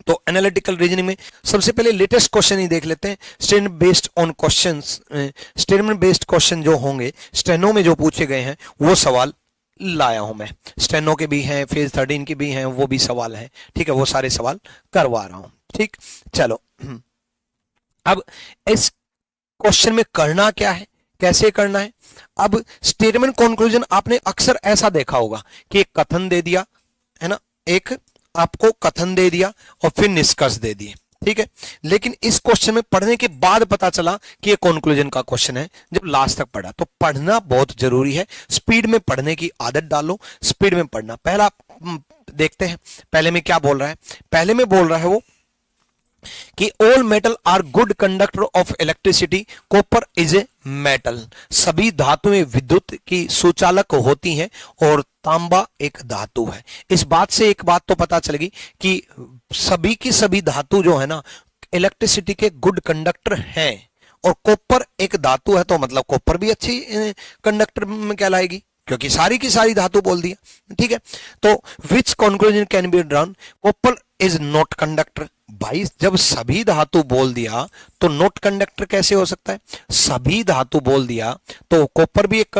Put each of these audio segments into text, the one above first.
तो analytical reasoning में सबसे पहले लेटेस्ट क्वेश्चन ही देख लेते हैं। Statement based on questions, statement based question जो होंगे स्टेनो में जो पूछे गए हैं वो सवाल लाया हूं मैं। स्टेनो के भी हैं, फेज 13 के भी हैं, वो भी सवाल हैं। ठीक है, वो सारे सवाल करवा रहा हूं। ठीक, चलो अब इस क्वेश्चन में करना क्या है, कैसे करना है। अब स्टेटमेंट कंक्लूजन आपने अक्सर ऐसा देखा होगा कि एक कथन दे दिया है ना, एक आपको कथन दे दिया और फिर निष्कर्ष दे दिए। ठीक है, लेकिन इस क्वेश्चन में पढ़ने के बाद पता चला कि ये कंक्लूजन का क्वेश्चन है। जब लास्ट तक पढ़ा तो पढ़ना बहुत जरूरी है, स्पीड में पढ़ने की आदत डालो, स्पीड में पढ़ना। पहला देखते हैं पहले में क्या बोल रहा है। पहले में बोल रहा है वो कि all metal are good conductor of electricity, copper is a metal. सभी धातुएं विद्युत की सुचालक होती हैं और तांबा एक धातु है। इस बात से एक बात तो पता चलेगी कि सभी की सभी धातु जो है ना इलेक्ट्रिसिटी के गुड कंडक्टर हैं, और कॉपर एक धातु है तो मतलब कॉपर भी अच्छी कंडक्टर में कहलाएगी, क्योंकि सारी की सारी धातु बोल दिया। ठीक है, तो which conclusion can be drawn, copper is not conductor. भाई जब सभी धातु बोल दिया तो नॉट कंडक्टर कैसे हो सकता है? सभी धातु बोल दिया तो कॉपर भी एक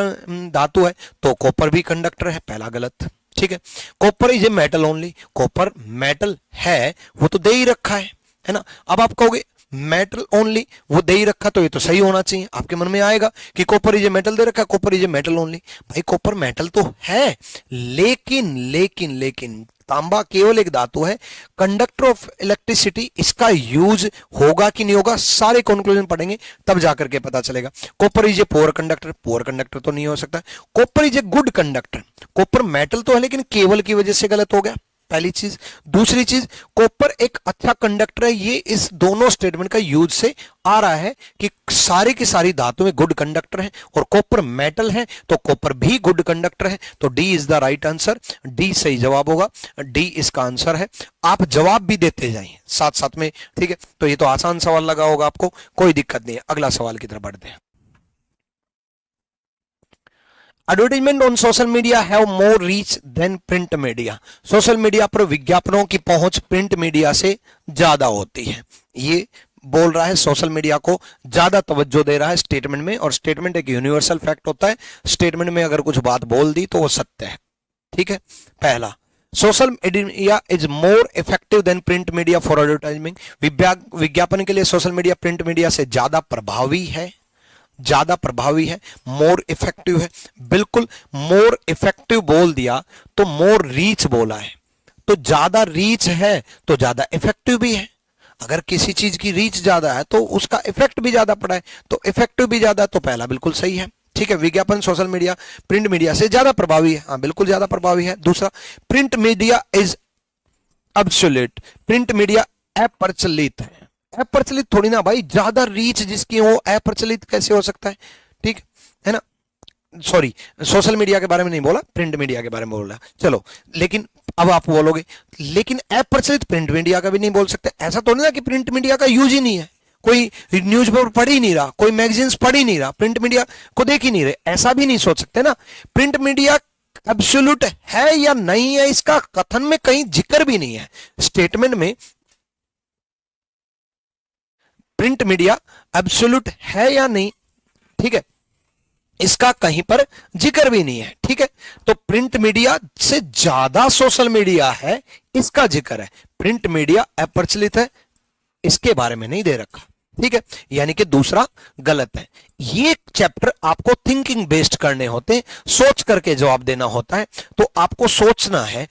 धातु है, तो कॉपर भी कंडक्टर है, पहला गलत। ठीक है, copper is a metal only, copper metal है वो तो दे ही रखा है ना। अब आप कहोगे मेटल ओनली, वो दे ही रखा तो ये तो सही होना चाहिए। आपके मन में आएगा कि कॉपर इज ए मेटल दे रखा, copper is a metal only. भाई कॉपर मेटल तो है, लेकिन लेकिन लेकिन तांबा केवल एक धातु है, कंडक्टर ऑफ इलेक्ट्रिसिटी। इसका यूज होगा कि नहीं होगा, सारे कंक्लूजन पढ़ेंगे तब जाकर के पता चलेगा। Copper is a poor conductor, poor conductor तो नहीं हो सकता। Copper is a good conductor, copper metal तो है लेकिन केवल की वजह से गलत हो गया, पहली चीज। दूसरी चीज, कॉपर एक अच्छा कंडक्टर है, ये इस दोनों स्टेटमेंट का यूज से आ रहा है कि सारी की सारी धातुएं गुड कंडक्टर हैं, और कॉपर मेटल है तो कॉपर भी गुड कंडक्टर है। तो D is the right answer, D सही जवाब होगा, डी इसका आंसर है। आप जवाब भी देते जाइए साथ साथ में। ठीक है, तो ये तो आसान सवाल लगा होगा आपको, कोई दिक्कत नहीं है। अगला सवाल की तरफ बढ़ते हैं। Advertisement on social media have more reach than print media. Social media पर विज्ञापनों की पहुंच प्रिंट मीडिया से ज्यादा होती है। ये बोल रहा है सोशल मीडिया को ज्यादा तवज्जो दे रहा है स्टेटमेंट में, और स्टेटमेंट एक यूनिवर्सल फैक्ट होता है। स्टेटमेंट में अगर कुछ बात बोल दी तो वो सत्य है। ठीक है, पहला, social media is more effective than print media for advertisement. विज्ञापन के लिए सोशल मीडिया प्रिंट मीडिया से ज्यादा प्रभावी है, ज्यादा प्रभावी है, मोर इफेक्टिव है। बिल्कुल मोर इफेक्टिव बोल दिया तो मोर रीच बोला है, तो ज्यादा रीच है तो ज्यादा इफेक्टिव भी है। अगर किसी चीज की रीच ज्यादा है तो उसका इफेक्ट भी ज्यादा पड़ा है, तो इफेक्टिव भी ज्यादा है, तो पहला बिल्कुल सही है। ठीक है, विज्ञापन सोशल मीडिया प्रिंट मीडिया से ज्यादा प्रभावी है, हाँ बिल्कुल ज्यादा प्रभावी है। दूसरा, print media is absolute, print media अप्रचलित है। अप्रचलित थोड़ी ना भाई, ज्यादा रीच जिसकी हो अप्रचलित कैसे हो सकता है? ठीक है ना, सॉरी सोशल मीडिया के बारे में नहीं बोला, प्रिंट मीडिया के बारे में बोल रहा। चलो, लेकिन अब आप बोलोगे लेकिन अप्रचलित प्रिंट मीडिया का भी नहीं बोल सकते। ऐसा तो नहीं ना कि प्रिंट मीडिया का यूज ही नहीं है, कोई न्यूज़पेपर पढ़ ही नहीं रहा, कोई मैगजीन्स पढ़ ही नहीं रहा, प्रिंट मीडिया को देख ही नहीं रहे, ऐसा भी नहीं सोच सकते ना। प्रिंट मीडिया एब्सोल्यूट है या नहीं है, इसका कथन में कहीं जिक्र भी नहीं है। स्टेटमेंट में प्रिंट मीडिया एब्सोल्यूट है या नहीं, ठीक है, इसका कहीं पर जिक्र भी नहीं है। ठीक है, तो प्रिंट मीडिया से ज्यादा सोशल मीडिया है, इसका जिक्र है। प्रिंट मीडिया अप्रचलित है, इसके बारे में नहीं दे रखा। ठीक है, यानी कि दूसरा गलत है। ये चैप्टर आपको थिंकिंग बेस्ड करने होते हैं, सोच करके जवाब देना होता है। तो आपको सोचना है,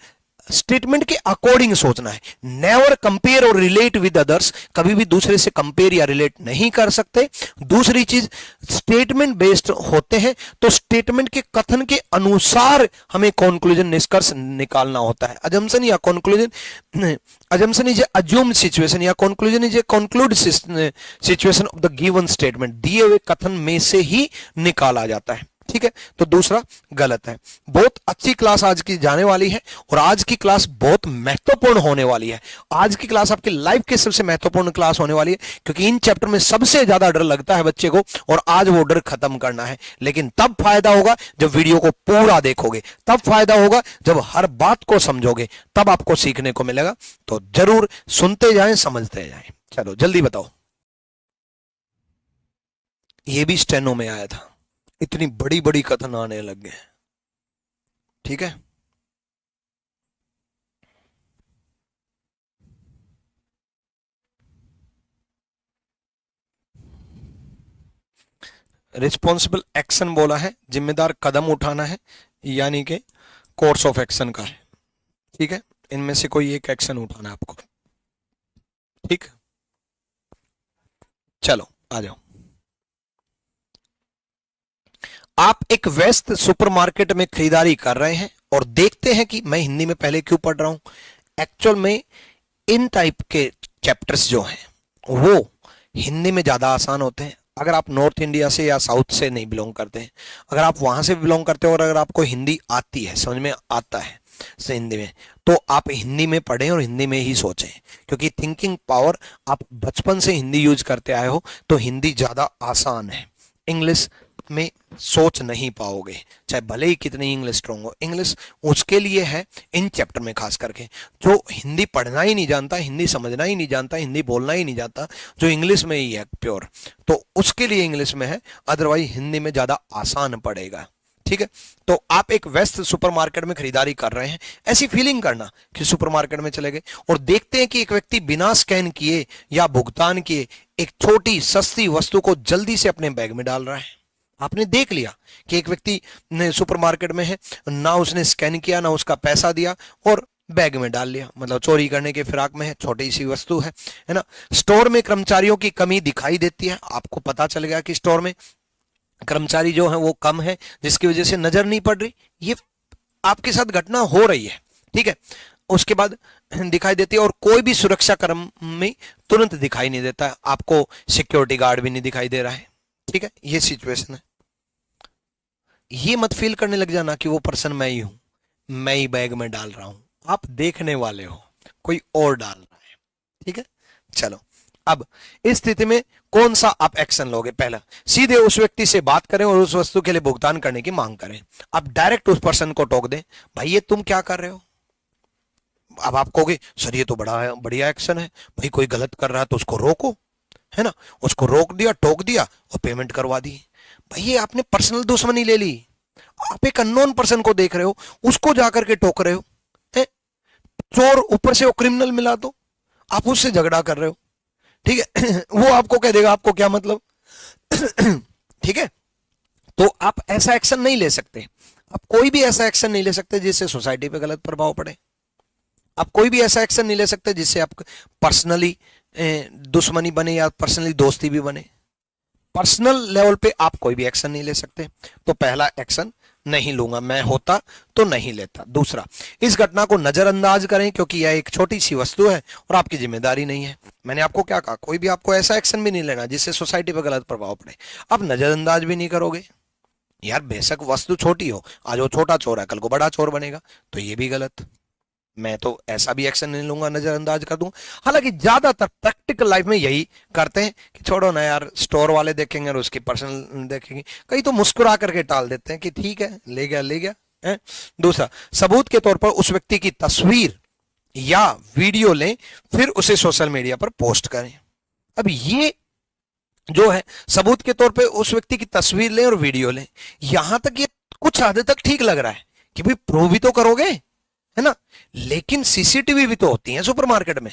स्टेटमेंट के अकॉर्डिंग सोचना है। नेवर कंपेयर और रिलेट विद अदर्स, कभी भी दूसरे से कंपेयर या रिलेट नहीं कर सकते। दूसरी चीज, स्टेटमेंट बेस्ड होते हैं तो स्टेटमेंट के कथन के अनुसार हमें कंक्लूजन, निष्कर्ष निकालना होता है। अजम्पशन या conclusion, assumption is assumed situation या conclusion is a concluded situation of the given statement, दिए हुए कथन में से ही निकाला जाता है। ठीक है, तो दूसरा गलत है। बहुत अच्छी क्लास आज की जाने वाली है और आज की क्लास बहुत महत्वपूर्ण होने वाली है। आज की क्लास आपकी लाइफ की सबसे महत्वपूर्ण क्लास होने वाली है, क्योंकि इन चैप्टर में सबसे ज्यादा डर लगता है बच्चे को और आज वो डर खत्म करना है। लेकिन तब फायदा होगा जब वीडियो को पूरा देखोगे, तब फायदा होगा जब हर बात को समझोगे, तब आपको सीखने को मिलेगा। तो जरूर सुनते जाएं, समझते जाएं। चलो जल्दी बताओ। ये भी स्टेनो में आया था, इतनी बड़ी बड़ी कथन आने लग गए। ठीक है, रिस्पॉन्सिबल एक्शन बोला है, जिम्मेदार कदम उठाना है, यानी कि कोर्स ऑफ एक्शन का है। ठीक है, इनमें से कोई एक एक्शन उठाना है आपको। ठीक, चलो आ जाओ। आप एक व्यस्त सुपरमार्केट में खरीदारी कर रहे हैं और देखते हैं कि मैं हिंदी में पहले क्यों पढ़ रहा हूं। एक्चुअल में इन टाइप के चैप्टर्स जो हैं वो हिंदी में ज्यादा आसान होते हैं। अगर आप नॉर्थ इंडिया से या साउथ से नहीं बिलोंग करते हैं, अगर आप वहां से बिलोंग करते हो और अगर आपको हिंदी आती है, समझ में आता है से हिंदी में, तो आप हिंदी में पढ़ें और हिंदी में ही सोचें, क्योंकि थिंकिंग पावर आप बचपन से हिंदी यूज करते आए हो तो हिंदी ज्यादा आसान है। इंग्लिश में सोच नहीं पाओगे, चाहे भले ही कितनी इंग्लिश स्ट्रांग हो। इंग्लिश उसके लिए है इन चैप्टर में, खास करके जो हिंदी पढ़ना ही नहीं जानता, हिंदी समझना ही नहीं जानता, हिंदी बोलना ही नहीं जानता, जो इंग्लिश में ही है प्योर, तो उसके लिए इंग्लिश में है। अदरवाइज हिंदी में ज्यादा आसान पड़ेगा। ठीक है, तो आप एक व्यस्त सुपरमार्केट में खरीदारी कर रहे हैं, ऐसी फीलिंग करना कि सुपरमार्केट में चले गए और देखते हैं कि एक व्यक्ति बिना स्कैन किए या भुगतान किए एक छोटी सस्ती वस्तु को जल्दी से अपने बैग में डाल रहा है। आपने देख लिया कि एक व्यक्ति ने सुपरमार्केट में है, ना उसने स्कैन किया, ना उसका पैसा दिया और बैग में डाल लिया, मतलब चोरी करने के फिराक में है, छोटी सी वस्तु है ना। स्टोर में कर्मचारियों की कमी दिखाई देती है, आपको पता चल गया कि स्टोर में कर्मचारी जो है वो कम है, जिसकी वजह से नजर नहीं पड़ रही। ये आपके साथ घटना हो रही है। ठीक है, उसके बाद दिखाई देती है और कोई भी सुरक्षा कर्मी तुरंत दिखाई नहीं देता है, आपको सिक्योरिटी गार्ड भी नहीं दिखाई दे रहा है। ठीक है, ये सिचुएशन है। ये मत फील करने लग जाना कि वो पर्सन मैं ही हूं, मैं ही बैग में डाल रहा हूं। आप देखने वाले हो, कोई और डाल रहा है। ठीक है, चलो अब इस स्थिति में कौन सा आप एक्शन लोगे? पहला, सीधे उस व्यक्ति से बात करें और उस वस्तु के लिए भुगतान करने की मांग करें। आप डायरेक्ट उस पर्सन को टोक दें, भाई ये तुम क्या कर रहे हो। अब आप कहोगे सर ये तो बड़ा बढ़िया एक्शन है, भाई कोई गलत कर रहा है तो उसको रोको, है ना। उसको रोक दिया, टोक दिया और पेमेंट करवा दी। भाई ये आपने पर्सनल दुश्मनी ले ली। आप एक अननोन पर्सन को देख रहे हो, उसको जाकर के टोक रहे हो। चोर ऊपर से वो क्रिमिनल मिला तो आप उससे झगड़ा कर रहे हो। ठीक है वो आपको कह देगा आपको क्या मतलब। ठीक है, तो आप ऐसा एक्शन नहीं ले सकते। आप कोई भी ऐसा एक्शन नहीं ले सकते जिससे सोसाइटी पे गलत प्रभाव पड़े। आप कोई भी ऐसा एक्शन नहीं ले सकते जिससे आप पर्सनली दुश्मनी बने या पर्सनली दोस्ती भी बने। पर्सनल लेवल पे आप कोई भी एक्शन नहीं ले सकते। तो पहला एक्शन नहीं लूंगा, मैं होता तो नहीं लेता। दूसरा, इस घटना को नजरअंदाज करें क्योंकि यह एक छोटी सी वस्तु है और आपकी जिम्मेदारी नहीं है। मैंने आपको क्या कहा, कोई भी आपको ऐसा एक्शन भी नहीं लेना जिससे सोसाइटी पर गलत प्रभाव पड़े। आप नजरअंदाज भी नहीं करोगे। यार बेशक वस्तु छोटी हो, आज वो छोटा चोर है कल को बड़ा चोर बनेगा, तो ये भी गलत। मैं तो ऐसा भी एक्शन नहीं लूंगा, नजरअंदाज कर दूंगा। हालांकि ज्यादातर प्रैक्टिकल लाइफ में यही करते हैं कि छोड़ो ना यार, स्टोर वाले देखेंगे और उसकी पर्सनल देखेंगे। कई तो मुस्कुरा करके टाल देते हैं कि ठीक है ले गया ले गया है। दूसरा, सबूत के तौर पर उस व्यक्ति की तस्वीर या वीडियो लें, फिर उसे सोशल मीडिया पर पोस्ट करें। अब ये जो है सबूत के तौर पर उस व्यक्ति की तस्वीर लें और वीडियो लें, यहां तक ये कुछ हद तक ठीक लग रहा है कि भाई प्रूव भी तो करोगे, है ना। लेकिन सीसीटीवी भी तो होती है सुपरमार्केट में।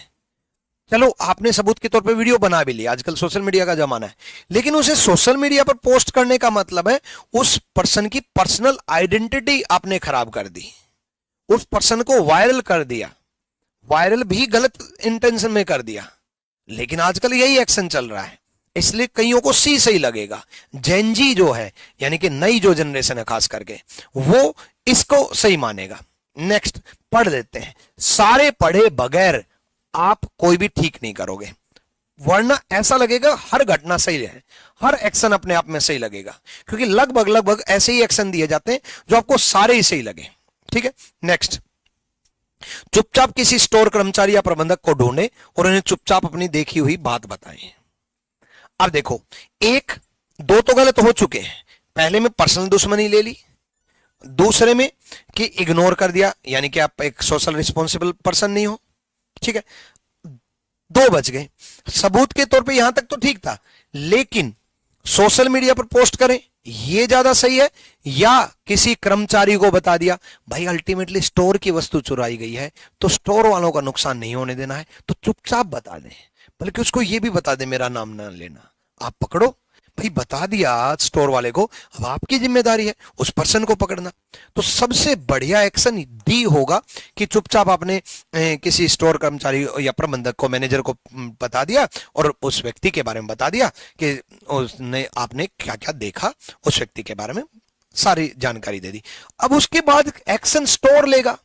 चलो आपने सबूत के तौर पे वीडियो बना भी लिया, आजकल सोशल मीडिया का जमाना है, लेकिन उसे सोशल मीडिया पर पोस्ट करने का मतलब है उस पर्सन की पर्सनल आइडेंटिटी आपने खराब कर दी, उस पर्सन को वायरल कर दिया। वायरल भी गलत इंटेंशन में कर दिया, लेकिन आजकल यही एक्शन चल रहा है, इसलिए कईयों को सी सही लगेगा। जेनजी जो है यानी कि नई जो जनरेशन है खास करके, वो इसको सही मानेगा। नेक्स्ट पढ़ लेते हैं। सारे पढ़े बगैर आप कोई भी ठीक नहीं करोगे। वरना ऐसा लगेगा हर घटना सही है, हर एक्शन अपने आप में सही लगेगा, क्योंकि लगभग लगभग ऐसे ही एक्शन दिए जाते हैं जो आपको सारे ही सही लगे। ठीक है, नेक्स्ट, चुपचाप किसी स्टोर कर्मचारी या प्रबंधक को ढूंढे और उन्हें चुपचाप अपनी देखी हुई बात बताएं। अब देखो, एक दो तो गलत हो चुके हैं, पहले में पर्सनल दुश्मनी ले ली, दूसरे में कि इग्नोर कर दिया, यानी कि आप एक सोशल रिस्पॉन्सिबल पर्सन नहीं हो। ठीक है, दो बच गए। सबूत के तौर पे यहां तक तो ठीक था, लेकिन सोशल मीडिया पर पोस्ट करें ये ज्यादा सही है, या किसी कर्मचारी को बता दिया भाई अल्टीमेटली स्टोर की वस्तु चुराई गई है तो स्टोर वालों का नुकसान नहीं होने देना है, तो चुपचाप बता दें, बल्कि उसको ये भी बता दें मेरा नाम ना लेना, आप पकड़ो भाई, बता दिया स्टोर वाले को, अब आपकी जिम्मेदारी है उस पर्सन को पकड़ना। तो सबसे बढ़िया एक्शन डी होगा कि चुपचाप आपने किसी स्टोर कर्मचारी या प्रबंधक को, मैनेजर को बता दिया और उस व्यक्ति के बारे में बता दिया कि उसने आपने क्या क्या देखा, उस व्यक्ति के बारे में सारी जानकारी दे दी। अब उसके बाद एक्शन स्टोर लेगा,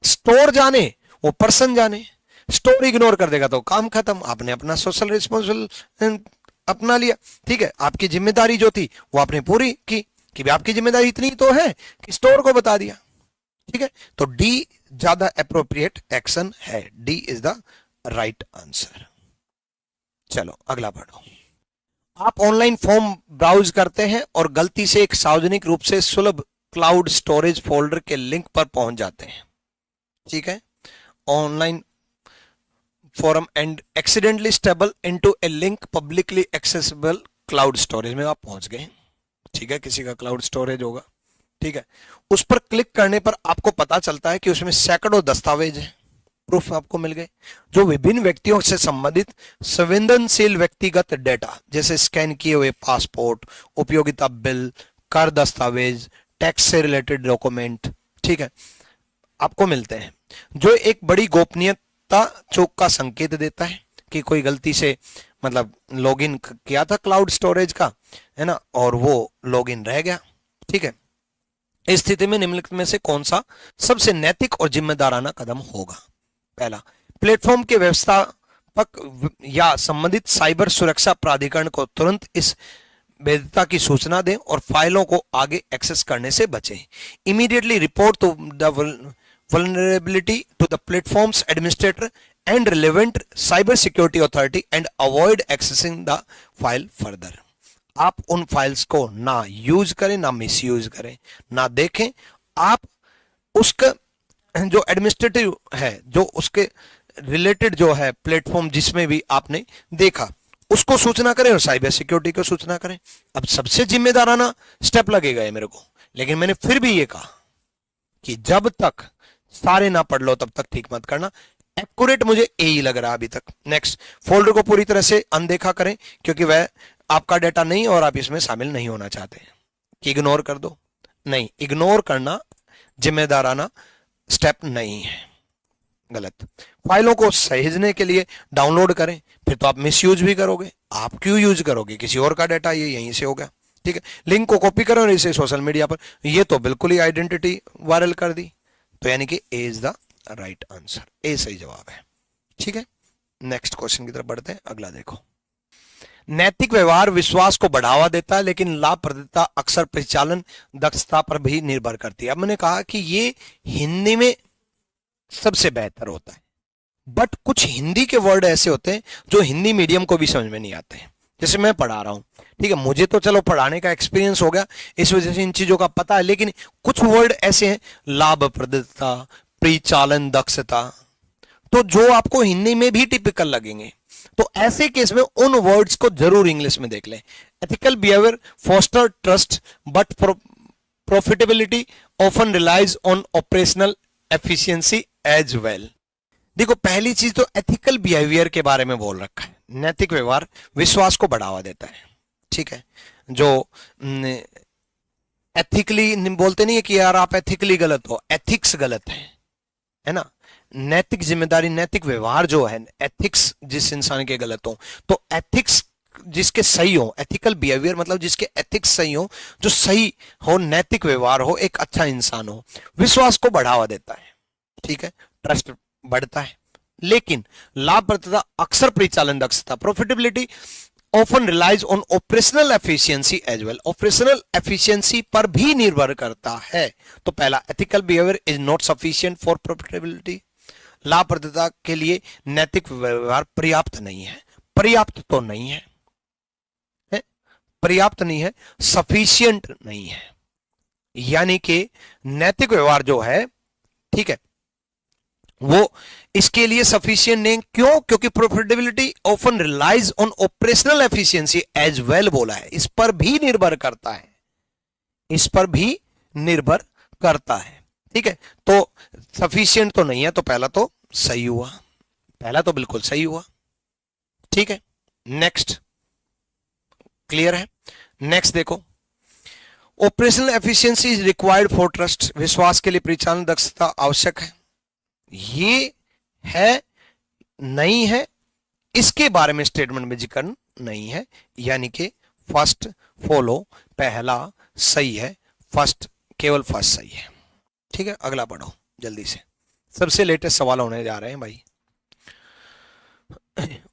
स्टोर जाने वो पर्सन जाने, स्टोर इग्नोर कर देगा तो काम खत्म, आपने अपना सोशल रिस्पॉन्सिबल अपना लिया। ठीक है, आपकी जिम्मेदारी जो थी वो आपने पूरी की, कि भी आपकी जिम्मेदारी इतनी तो है कि स्टोर को बता दिया। ठीक है, तो डी ज्यादा अप्रोप्रिएट एक्शन है, D is the right answer. चलो अगला पढ़ो। आप ऑनलाइन फॉर्म ब्राउज करते हैं और गलती से एक सार्वजनिक रूप से सुलभ क्लाउड स्टोरेज फोल्डर के लिंक पर पहुंच जाते हैं। ठीक है, online forum and accidentally stable into A link publicly accessible cloud storage में आप पहुंच गए। ठीक है, किसी का क्लाउड स्टोरेज होगा। ठीक है, उस पर क्लिक करने पर आपको पता चलता है कि उसमें सैकड़ों दस्तावेज हैं, प्रूफ आपको मिल गए, जो विभिन्न व्यक्तियों से संबंधित संवेदनशील व्यक्तिगत डेटा जैसे स्कैन किए हुए पासपोर्ट, उपयोगिता बिल, कर दस्तावेज, टैक्स से रिलेटेड डॉक्यूमेंट, ठीक है, आपको मिलते हैं, जो एक बड़ी गोपनीयता चूक का संकेत देता है कि कोई गलती से मतलब लॉगिन किया था क्लाउड स्टोरेज का, है ना, और वो लॉगिन रह गया। ठीक है, इस स्थिति में निम्नलिखित में से कौन सा सबसे नैतिक और जिम्मेदाराना कदम होगा? पहला, प्लेटफॉर्म के व्यवस्थापक या संबंधित साइबर सुरक्षा प्राधिकरण को तुरंत इस भेद्यता की सूचना दें और फाइलों को आगे एक्सेस करने से बचें। Immediately report to the vulnerability to the platform's administrator and relevant cyber security authority and avoid accessing the file further। आप उन फाइल्स को ना यूज करें, ना मिसयूज करें, ना देखें। आप उसका जो एडमिनिस्ट्रेटिव है, जो उसके रिलेटेड जो है प्लेटफॉर्म जिसमें भी आपने देखा, उसको सूचना करें और साइबर सिक्योरिटी को सूचना करें। अब सबसे जिम्मेदाराना स्टेप लगेगा ये मेरे को, लेकिन मैंने फिर भी ये कहा कि जब तक सारे ना पढ़ लो तब तक ठीक मत करना। एक्यूरेट मुझे यही लग रहा है अभी तक। नेक्स्ट, फोल्डर को पूरी तरह से अनदेखा करें क्योंकि वह आपका डेटा नहीं और आप इसमें शामिल नहीं होना चाहते हैं। कि इग्नोर कर दो, नहीं, इग्नोर करना जिम्मेदाराना स्टेप नहीं है, गलत। फाइलों को सहेजने के लिए डाउनलोड करें, फिर तो आप मिसयूज भी करोगे। आप क्यों यूज करोगे, किसी और का डेटा ये यहीं से हो गया। ठीक है, लिंक को कॉपी करो और इसे सोशल मीडिया पर, ये तो बिल्कुल ही आइडेंटिटी वायरल कर दी, तो यानी कि ए इज द राइट आंसर, ए सही जवाब है। ठीक है, नेक्स्ट क्वेश्चन की तरफ बढ़ते हैं। अगला देखो, नैतिक व्यवहार विश्वास को बढ़ावा देता है लेकिन लाभप्रदता अक्सर परिचालन दक्षता पर भी निर्भर करती है। अब मैंने कहा कि ये हिंदी में सबसे बेहतर होता है, बट कुछ हिंदी के वर्ड ऐसे होते हैं जो हिंदी मीडियम को भी समझ में नहीं आते हैं। जैसे मैं पढ़ा रहा हूं, ठीक है, मुझे तो चलो पढ़ाने का एक्सपीरियंस हो गया, इस वजह से इन चीजों का पता है, लेकिन कुछ वर्ड ऐसे हैं, लाभप्रदता, परिचालन दक्षता, तो जो आपको हिंदी में भी टिपिकल लगेंगे। तो ऐसे केस में उन वर्ड्स को जरूर इंग्लिश में देख लें। Ethical behaviour foster trust but profitability often relies on operational efficiency as well. देखो, पहली चीज तो एथिकल बिहेवियर के बारे में बोल रखा है। नैतिक व्यवहार विश्वास को बढ़ावा देता है। ठीक है, जो एथिकली बोलते नहीं है कि यार आप एथिकली गलत हो, एथिक्स गलत है ना। नैतिक जिम्मेदारी, नैतिक व्यवहार जो है, एथिक्स जिस इंसान के गलत हो, तो एथिक्स जिसके सही हो, एथिकल बिहेवियर मतलब जिसके एथिक्स सही हो, जो सही हो, नैतिक व्यवहार हो, एक अच्छा इंसान हो, विश्वास को बढ़ावा देता है। ठीक है, ट्रस्ट बढ़ता है, लेकिन लाभप्रदता अक्सर परिचालन दक्षता, profitability often relies on operational efficiency as well, operational efficiency पर भी निर्भर करता है। तो पहला, ethical behaviour is not sufficient for profitability, लाभप्रदता के लिए नैतिक व्यवहार पर्याप्त नहीं है, पर्याप्त तो नहीं है, पर्याप्त नहीं है, सफिशिएंट नहीं है, यानी कि नैतिक व्यवहार जो है, ठीक है, वो इसके लिए सफिशिएंट नहीं। क्यों? क्योंकि profitability often relies on operational efficiency as well बोला है, इस पर भी निर्भर करता है, इस पर भी निर्भर करता है, ठीक है। तो सफिशिएंट तो नहीं है, तो पहला तो सही हुआ, पहला तो बिल्कुल सही हुआ, ठीक है। नेक्स्ट, क्लियर है? नेक्स्ट देखो, operational efficiency is required for trust, विश्वास के लिए परिचालन दक्षता आवश्यक है, ये है नहीं है, इसके बारे में स्टेटमेंट में जिक्र नहीं है, यानी कि फर्स्ट फॉलो, पहला सही है, फर्स्ट, केवल फर्स्ट सही है, ठीक है। अगला पढ़ो जल्दी से, सबसे लेटेस्ट सवाल होने जा रहे हैं भाई।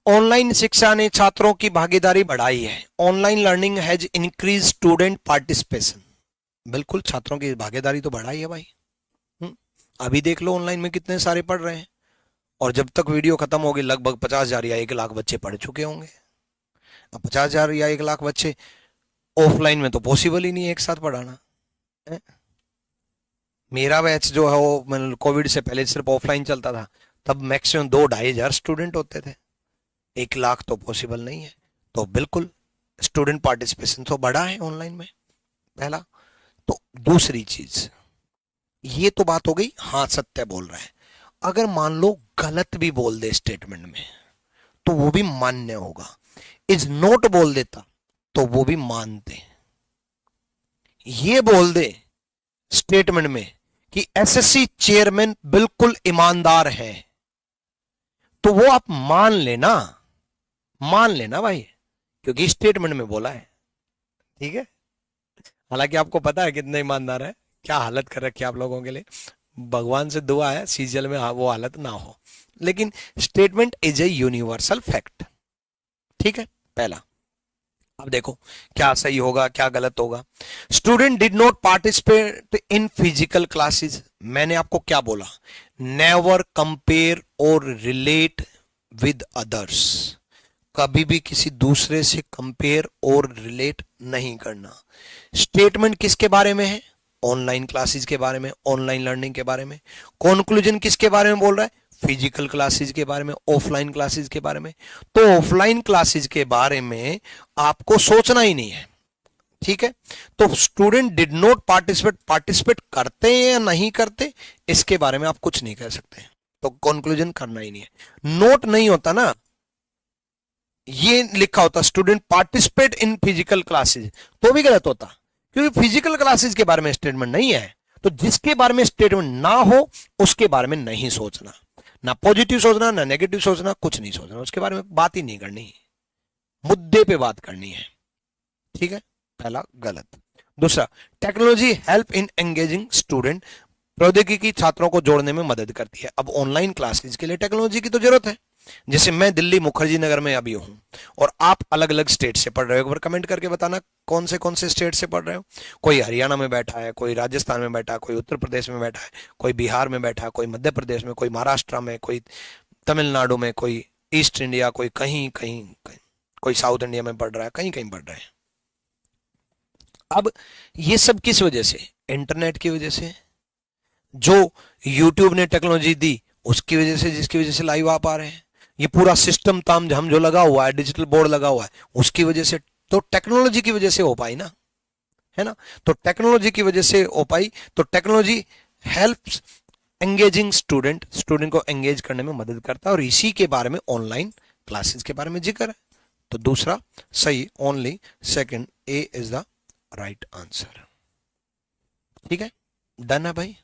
ऑनलाइन शिक्षा ने छात्रों की भागीदारी बढ़ाई है, online learning has increase student participation, बिल्कुल छात्रों की भागीदारी तो बढ़ाई है भाई। अभी देख लो ऑनलाइन में कितने सारे पढ़ रहे हैं, और जब तक वीडियो खत्म होगी लगभग 50,000 या 1 लाख बच्चे पढ़ चुके होंगे। अब 50,000 या 1 लाख बच्चे ऑफलाइन में तो पॉसिबल ही नहीं है एक साथ पढ़ाना है? मेरा बैच जो है वो, मतलब कोविड से पहले सिर्फ ऑफलाइन चलता था, तब मैक्सिमम 2-2,500 स्टूडेंट होते थे, 1 लाख तो पॉसिबल नहीं है। तो बिल्कुल स्टूडेंट पार्टिसिपेशन तो बढ़ा है ऑनलाइन में, पहला। तो दूसरी चीज, ये तो बात हो गई, हाँ सत्य बोल रहा है। अगर मान लो गलत भी बोल दे स्टेटमेंट में तो वो भी मान्य होगा, इज नोट बोल देता तो वो भी मानते। ये बोल दे स्टेटमेंट में कि एसएससी चेयरमैन बिल्कुल ईमानदार है, तो वो आप मान लेना, मान लेना भाई, क्योंकि स्टेटमेंट में बोला है, ठीक है। हालांकि आपको पता है कितने ईमानदार है, क्या हालत कर रखी है आप लोगों के लिए, भगवान से दुआ है सीजल में वो हालत ना हो, लेकिन statement is a universal fact, ठीक है, पहला। अब देखो क्या सही होगा क्या गलत होगा। Student did not participate in physical classes, मैंने आपको क्या बोला, नेवर कंपेयर और रिलेट विद अदर्स, कभी भी किसी दूसरे से कंपेयर और रिलेट नहीं करना। स्टेटमेंट किसके बारे में है, ऑनलाइन क्लासेस के बारे में, ऑनलाइन लर्निंग के बारे में। कंक्लूजन किसके बारे में बोल रहा है, फिजिकल क्लासेस के बारे में, ऑफलाइन क्लासेस के बारे में। तो ऑफलाइन क्लासेस के बारे में आपको सोचना ही नहीं है, ठीक है। तो student did not participate, participate करते हैं या नहीं करते इसके बारे में आप कुछ नहीं कह सकते, तो कंक्लूजन करना ही नहीं है। नोट नहीं होता ना, ये लिखा होता student participate in physical classes, तो भी गलत होता, क्योंकि फिजिकल क्लासेस के बारे में स्टेटमेंट नहीं है। तो जिसके बारे में स्टेटमेंट ना हो उसके बारे में नहीं सोचना, ना पॉजिटिव सोचना ना नेगेटिव सोचना, कुछ नहीं सोचना, उसके बारे में बात ही नहीं करनी, मुद्दे पे बात करनी है, ठीक है। पहला गलत। दूसरा, technology help in engaging student, प्रौद्योगिकी छात्रों को जोड़ने में मदद करती है। अब ऑनलाइन क्लासेस के लिए टेक्नोलॉजी की तो जरूरत है, जैसे मैं दिल्ली मुखर्जी नगर में अभी हूं और आप अलग अलग स्टेट से पढ़ रहे हो, एक बार कमेंट करके बताना कौन से स्टेट से पढ़ रहे हो। कोई हरियाणा में बैठा है, कोई राजस्थान में बैठा है, कोई उत्तर प्रदेश में बैठा है, कोई बिहार में बैठा है, कोई मध्य प्रदेश में, कोई महाराष्ट्र में, कोई तमिलनाडु में, कोई ईस्ट इंडिया, कोई कहीं कहीं, कोई साउथ इंडिया में पढ़ रहा है, कहीं कहीं पढ़ रहे हैं। अब ये सब किस वजह से, इंटरनेट की वजह से, जो यूट्यूब ने टेक्नोलॉजी दी उसकी वजह से, जिसकी वजह से लाइव आप आ रहे हैं। ये पूरा सिस्टम ताम झाम जो लगा हुआ है, डिजिटल बोर्ड लगा हुआ है, उसकी वजह से, तो टेक्नोलॉजी की वजह से हो पाई ना, है ना। तो टेक्नोलॉजी की वजह से हो पाई, तो technology helps engaging student, student को एंगेज करने में मदद करता है, और इसी के बारे में ऑनलाइन क्लासेस के बारे में जिक्र है। तो दूसरा सही, only second, A is the right answer, ठीक है। डन है भाई।